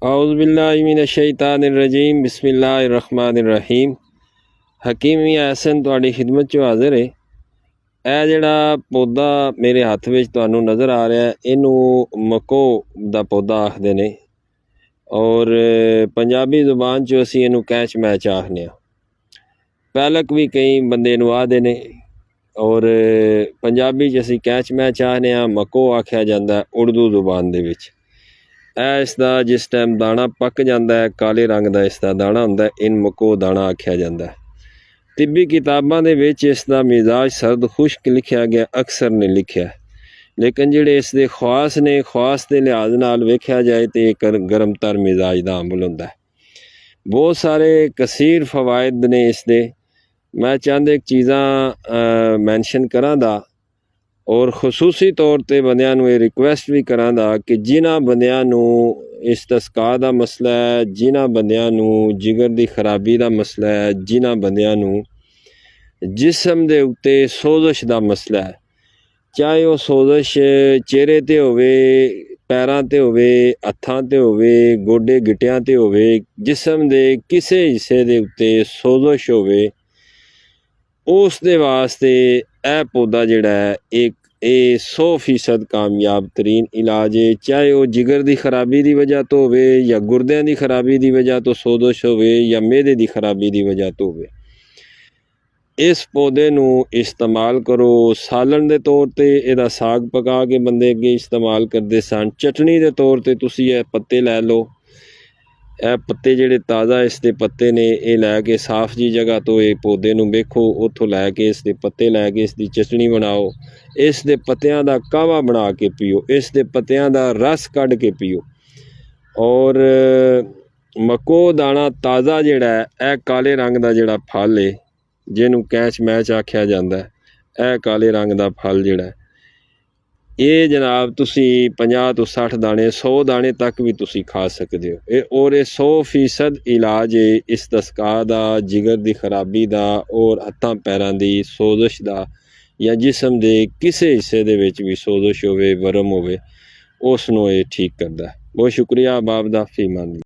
औज़ुबिल्लाहिमिनश्शैतानिर्रजीम बिस्मिल्लाहिर्रहमानिर्रहीम। हकीम मियां हसन तुहाडी खिदमत च हाज़र है। ਇਹ ਜਿਹੜਾ ਪੌਦਾ ਮੇਰੇ ਹੱਥ ਵਿੱਚ ਤੁਹਾਨੂੰ ਨਜ਼ਰ ਆ ਰਿਹਾ ਇਹਨੂੰ ਮਕੋ ਦਾ ਪੌਦਾ ਆਖਦੇ ਨੇ ਔਰ ਪੰਜਾਬੀ ਜ਼ੁਬਾਨ 'ਚ ਅਸੀਂ ਇਹਨੂੰ ਕੈਚ ਮੈਚ ਆਖਦੇ ਹਾਂ। ਪੈਲਕ ਵੀ ਕਈ ਬੰਦੇ ਨੂੰ ਆਖਦੇ ਨੇ ਔਰ ਪੰਜਾਬੀ 'ਚ ਅਸੀਂ ਕੈਚ ਮੈਚ ਆਖਦੇ ਹਾਂ, ਮਕੋ ਆਖਿਆ ਜਾਂਦਾ ਉਰਦੂ ਜ਼ੁਬਾਨ ਦੇ ਵਿੱਚ। ਇਸ ਦਾ ਜਿਸ ਟਾਈਮ ਦਾਣਾ ਪੱਕ ਜਾਂਦਾ ਹੈ ਕਾਲੇ ਰੰਗ ਦਾ ਇਸ ਦਾ ਦਾਣਾ ਹੁੰਦਾ, ਇਹਨੂੰ ਮਕੋ ਦਾਣਾ ਆਖਿਆ ਜਾਂਦਾ। ਤਿੱਬੀ ਕਿਤਾਬਾਂ ਦੇ ਵਿੱਚ ਇਸ ਦਾ ਮਿਜ਼ਾਜ ਸਰਦ ਖੁਸ਼ਕ ਲਿਖਿਆ ਗਿਆ, ਅਕਸਰ ਨੇ ਲਿਖਿਆ, ਲੇਕਿਨ ਜਿਹੜੇ ਇਸ ਦੇ ਖਾਸ ਨੇ ਖਾਸ ਦੇ ਲਿਹਾਜ਼ ਨਾਲ ਵੇਖਿਆ ਜਾਏ ਤਾਂ ਇੱਕ ਗਰਮ ਤਰ ਮਿਜ਼ਾਜ ਦਾ ਅੰਬਲ ਹੁੰਦਾ। ਬਹੁਤ ਸਾਰੇ ਕਸੀਰ ਫਵਾਇਦ ਨੇ ਇਸ ਦੇ। ਮੈਂ ਚੰਦ ਇੱਕ ਚੀਜ਼ਾਂ ਮੈਂਸ਼ਨ ਕਰਾਂ ਦਾ ਔਰ ਖਸੂਸੀ ਤੌਰ 'ਤੇ ਬੰਦਿਆਂ ਨੂੰ ਇਹ ਰਿਕੁਐਸਟ ਵੀ ਕਰਾਂ ਦਾ ਕਿ ਜਿਨ੍ਹਾਂ ਬੰਦਿਆਂ ਨੂੰ ਇਸ ਤਸਕਾ ਦਾ ਮਸਲਾ ਹੈ, ਜਿਨ੍ਹਾਂ ਬੰਦਿਆਂ ਨੂੰ ਜਿਗਰ ਦੀ ਖਰਾਬੀ ਦਾ ਮਸਲਾ ਹੈ, ਜਿਨ੍ਹਾਂ ਬੰਦਿਆਂ ਨੂੰ ਜਿਸਮ ਦੇ ਉੱਤੇ ਸੋਜ਼ਸ਼ ਦਾ ਮਸਲਾ ਹੈ, ਚਾਹੇ ਉਹ ਸੋਜ਼ਸ਼ ਚਿਹਰੇ 'ਤੇ ਹੋਵੇ, ਪੈਰਾਂ 'ਤੇ ਹੋਵੇ, ਹੱਥਾਂ 'ਤੇ ਹੋਵੇ, ਗੋਡੇ ਗਿੱਟਿਆਂ 'ਤੇ ਹੋਵੇ, ਜਿਸਮ ਦੇ ਕਿਸੇ ਹਿੱਸੇ ਦੇ ਉੱਤੇ ਸੋਜ਼ਸ਼ ਹੋਵੇ, ਉਸ ਦੇ ਵਾਸਤੇ ਇਹ ਪੌਦਾ ਜਿਹੜਾ ਹੈ ਇਹ 100% ਕਾਮਯਾਬ ਤਰੀਨ ਇਲਾਜ ਹੈ। ਚਾਹੇ ਉਹ ਜਿਗਰ ਦੀ ਖਰਾਬੀ ਦੀ ਵਜ੍ਹਾ ਤੋਂ ਹੋਵੇ ਜਾਂ ਗੁਰਦਿਆਂ ਦੀ ਖਰਾਬੀ ਦੀ ਵਜ੍ਹਾ ਤੋਂ ਸੋਜ਼ਸ਼ ਹੋਵੇ ਜਾਂ ਮਿਹਦੇ ਦੀ ਖਰਾਬੀ ਦੀ ਵਜ੍ਹਾ ਤੋਂ ਹੋਵੇ, ਇਸ ਪੌਦੇ ਨੂੰ ਇਸਤੇਮਾਲ ਕਰੋ। ਸਾਲਣ ਦੇ ਤੌਰ 'ਤੇ ਇਹਦਾ ਸਾਗ ਪਕਾ ਕੇ ਬੰਦੇ ਅੱਗੇ ਇਸਤੇਮਾਲ ਕਰਦੇ ਸਨ। ਚਟਨੀ ਦੇ ਤੌਰ 'ਤੇ ਤੁਸੀਂ ਇਹ ਪੱਤੇ ਲੈ ਲਓ। ਇਹ ਪੱਤੇ ਜਿਹੜੇ ਤਾਜ਼ਾ ਇਸ ਦੇ ਪੱਤੇ ਨੇ ਇਹ ਲੈ ਕੇ ਸਾਫ਼ ਜੀ ਜਗ੍ਹਾ ਤੋਂ ਇਹ ਪੌਦੇ ਨੂੰ ਵੇਖੋ, ਉੱਥੋਂ ਲੈ ਕੇ ਇਸ ਦੇ ਪੱਤੇ ਲੈ ਕੇ ਇਸ ਦੀ ਚਟਣੀ ਬਣਾਓ, ਇਸ ਦੇ ਪੱਤਿਆਂ ਦਾ ਕਾਹਵਾ ਬਣਾ ਕੇ ਪੀਓ, ਇਸ ਦੇ ਪੱਤਿਆਂ ਦਾ ਰਸ ਕੱਢ ਕੇ ਪੀਓ। ਔਰ ਮਕੋ ਦਾਣਾ ਤਾਜ਼ਾ ਜਿਹੜਾ ਹੈ ਇਹ ਕਾਲੇ ਰੰਗ ਦਾ ਜਿਹੜਾ ਫਲ ਹੈ ਜਿਹਨੂੰ ਕੈਚ ਮੈਚ ਆਖਿਆ ਜਾਂਦਾ, ਇਹ ਕਾਲੇ ਰੰਗ ਦਾ ਫਲ ਜਿਹੜਾ ਇਹ ਜਨਾਬ ਤੁਸੀਂ 50 ਤੋਂ 60 ਦਾਣੇ 100 ਦਾਣੇ ਤੱਕ ਵੀ ਤੁਸੀਂ ਖਾ ਸਕਦੇ ਹੋ। ਔਰ ਇਹ 100% ਇਲਾਜ ਹੈ ਇਸ ਤਸਕਾ ਦਾ, ਜਿਗਰ ਦੀ ਖਰਾਬੀ ਦਾ ਔਰ ਹੱਥਾਂ ਪੈਰਾਂ ਦੀ ਸੋਜ਼ਸ਼ ਦਾ ਜਾਂ ਜਿਸਮ ਦੇ ਕਿਸੇ ਹਿੱਸੇ ਦੇ ਵਿੱਚ ਵੀ ਸੋਜ਼ਸ਼ ਹੋਵੇ, ਵਰਮ ਹੋਵੇ, ਉਸ ਨੂੰ ਇਹ ਠੀਕ ਕਰਦਾ। ਬਹੁਤ ਸ਼ੁਕਰੀਆ ਬਾਬ ਦਾ, ਫੀਮਾਨ।